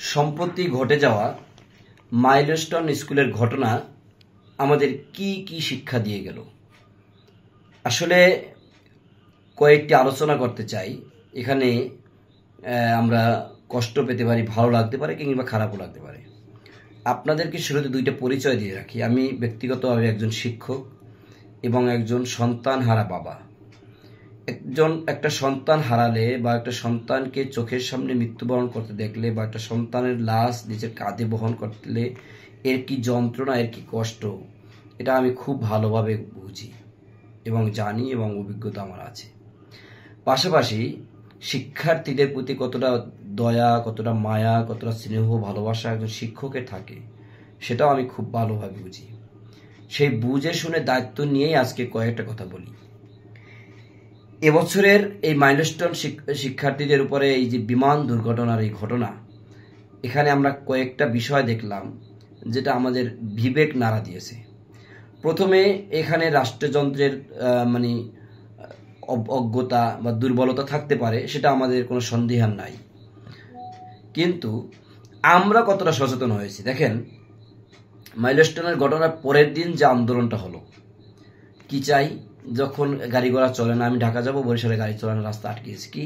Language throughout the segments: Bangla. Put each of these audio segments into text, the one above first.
সম্প্রতি ঘটে যাওয়া মাইলস্টোন স্কুলের ঘটনা আমাদের কি কি শিক্ষা দিয়ে গেল। আসলে কয়েকটি আলোচনা করতে চাই। এখানে আমরা কষ্ট পেতে পারি, ভালো লাগতে পারে কিংবা খারাপও লাগতে পারে। আপনাদেরকে শুরুতে দুইটা পরিচয় দিয়ে রাখি। আমি ব্যক্তিগতভাবে একজন শিক্ষক এবং একজন সন্তান হারা বাবা। একটা সন্তান হারালে বা একটা সন্তানকে চোখের সামনে মৃত্যুবরণ করতে দেখলে বা একটা সন্তানের লাশ নিজের কাঁধে বহন করলে এর কি যন্ত্রণা, এর কি কষ্ট, এটা আমি খুব ভালোভাবে বুঝি এবং জানি এবং অভিজ্ঞতা আমার আছে। পাশাপাশি শিক্ষার্থীদের প্রতি কতটা দয়া, কতটা মায়া, কতটা স্নেহ ভালোবাসা একজন শিক্ষকের থাকে সেটাও আমি খুব ভালোভাবে বুঝি। সেই বুঝে শুনে দায়িত্ব নিয়েই আজকে কয়েকটা কথা বলি। এবছরের এই মাইলস্টোন শিক্ষার্থীদের উপরে এই যে বিমান দুর্ঘটনার এই ঘটনা, এখানে আমরা কয়েকটা বিষয় দেখলাম যেটা আমাদের বিবেক নাড়া দিয়েছে। প্রথমে এখানে রাষ্ট্রযন্ত্রের অজ্ঞতা বা দুর্বলতা থাকতে পারে, সেটা আমাদের কোনো সন্দেহান নাই। কিন্তু আমরা কতটা সচেতন হয়েছি দেখেন। মাইলস্টোনের ঘটনার পরের দিন যে আন্দোলনটা হলো, কি চাই, যখন গাড়ি ঘোড়া চলে না, আমি ঢাকা যাব, বরিশালে গাড়ি চলানোর রাস্তা আটকেছি, কি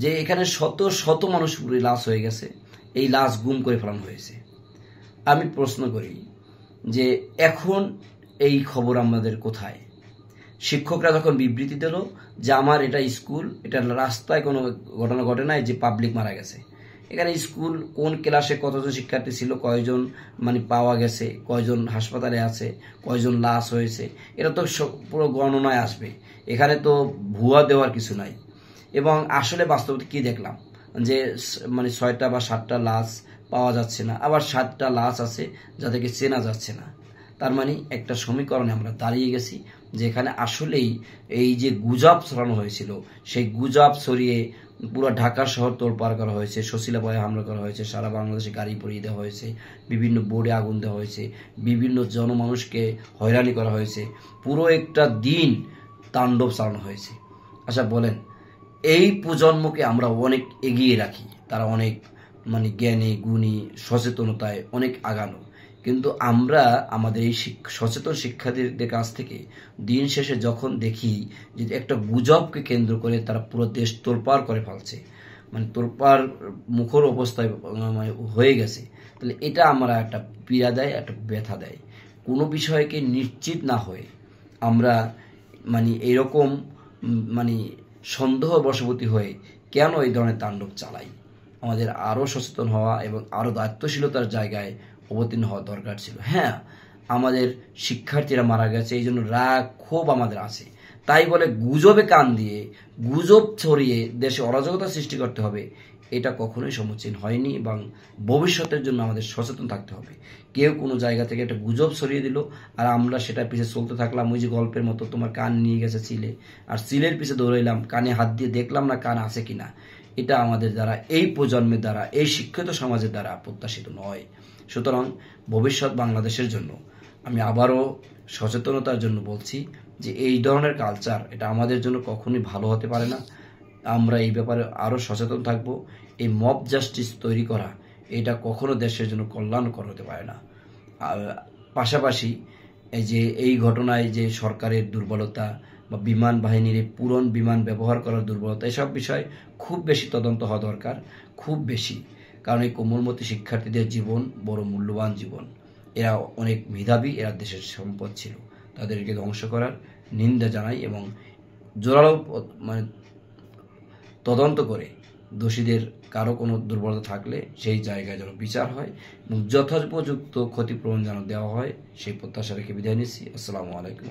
যে এখানে শত শত মানুষ পুরো লাশ হয়ে গেছে, এই লাশ গুম করে ফেলানো হয়েছে। আমি প্রশ্ন করি যে এখন এই খবর আমাদের কোথায়? শিক্ষকরা যখন বিবৃতি দিল যে আমার এটা স্কুল, এটা রাস্তায় কোনো ঘটনা ঘটে নাই যে পাবলিক মারা গেছে, এখানে স্কুল কোন ক্লাসে কতজন শিক্ষার্থী ছিল, কয়জন পাওয়া গেছে, কয়জন হাসপাতালে আছে, কয়জন লাশ হয়েছে, এটা তো পুরো গণনায় আসবে। এখানে তো ভুয়া দেওয়ার কিছু নাই। এবং আসলে বাস্তবতা কি দেখলাম যে 6টা বা 7টা লাশ পাওয়া যাচ্ছে না, আবার 7টা লাশ আছে যাদেরকে চেনা যাচ্ছে না। তার একটা সমীকরণে আমরা দাঁড়িয়ে গেছি যে এখানে আসলেই এই যে গুজব ছড়ানো হয়েছিল, সেই গুজব ছড়িয়ে পুরো ঢাকা শহর তোলপাড় করা হয়েছে, শশীলাপায়ে হামলা করা হয়েছে, সারা বাংলাদেশে গাড়ি পরিয়ে দেওয়া হয়েছে, বিভিন্ন বোর্ডে আগুন দেওয়া হয়েছে, বিভিন্ন জনমানুষকে হয়রানি করা হয়েছে, পুরো একটা দিন তাণ্ডব চালানো হয়েছে। আচ্ছা বলেন, এই প্রজন্মকে আমরা অনেক এগিয়ে রাখি, তারা অনেক জ্ঞানী গুণী, সচেতনতায় অনেক আগানো, কিন্তু আমরা আমাদের এই সচেতন শিক্ষার্থীদের কাছ থেকে দিন শেষে যখন দেখি যে একটা গুজবকে কেন্দ্র করে তারা পুরো দেশ তোলপাড় করে ফেলছে, তোলপাড় মুখর অবস্থায় হয়ে গেছে, তাহলে এটা আমরা একটা পীড়া দেয়, একটা ব্যথা দেয়। কোনো বিষয়কে নিশ্চিত না হয়ে আমরা এইরকম সন্দেহ বশবর্তী হয়ে কেন এই ধরনের তাণ্ডব চালাই? আমাদের আরও সচেতন হওয়া এবং আরও দায়িত্বশীলতার জায়গায় অবতীর্ণ হওয়া দরকার ছিল। হ্যাঁ, আমাদের শিক্ষার্থীরা মারা গেছে, এই জন্য রাগ ক্ষোভ আমাদের আছে, তাই বলে গুজবে কান দিয়ে গুজব ছড়িয়ে দেশে অরাজকতা সৃষ্টি করতে হবে, এটা কখনোই সমীচীন হয়নি। এবং ভবিষ্যতের জন্য আমাদের সচেতন থাকতে হবে। কেউ কোনো জায়গা থেকে একটা গুজব ছড়িয়ে দিল আর আমরা সেটা পিছিয়ে চলতে থাকলাম, ওই যে গল্পের মতো, তোমার কান নিয়ে গেছে চিলে, আর চিলের পিছিয়ে দৌড়াইলাম, কানে হাত দিয়ে দেখলাম না কান আছে কিনা। এটা আমাদের দ্বারা, এই প্রজন্মের দ্বারা, এই শিক্ষিত সমাজের দ্বারা প্রত্যাশিত নয়। সুতরাং ভবিষ্যৎ বাংলাদেশের জন্য আমি আবারও সচেতনতার জন্য বলছি যে এই ধরনের কালচার, এটা আমাদের জন্য কখনোই ভালো হতে পারে না। আমরা এই ব্যাপারে আরও সচেতন থাকব। এই মব জাস্টিস তৈরি করা, এটা কখনো দেশের জন্য কল্যাণকর হতে পারে না। পাশাপাশি এই ঘটনায় যে সরকারের দুর্বলতা বা বিমান বাহিনীর পুরন বিমান ব্যবহার করার দুর্বলতা, এসব বিষয় খুব বেশি তদন্ত হওয়া দরকার, খুব বেশি। কারণ এই কোমলমতি শিক্ষার্থীদের জীবন বড় মূল্যবান জীবন। এরা অনেক মেধাবী, এরা দেশের সম্পদ ছিল। তাদেরকে ধ্বংস করার নিন্দা জানাই এবং জোরালো তদন্ত করে দোষীদের কারো কোনো দুর্বলতা থাকলে সেই জায়গায় যেন বিচার হয় এবং যথোপযুক্ত ক্ষতিপূরণ যেন দেওয়া হয়, সেই প্রত্যাশা রেখে বিদায় নিচ্ছি। আসসালামু আলাইকুম।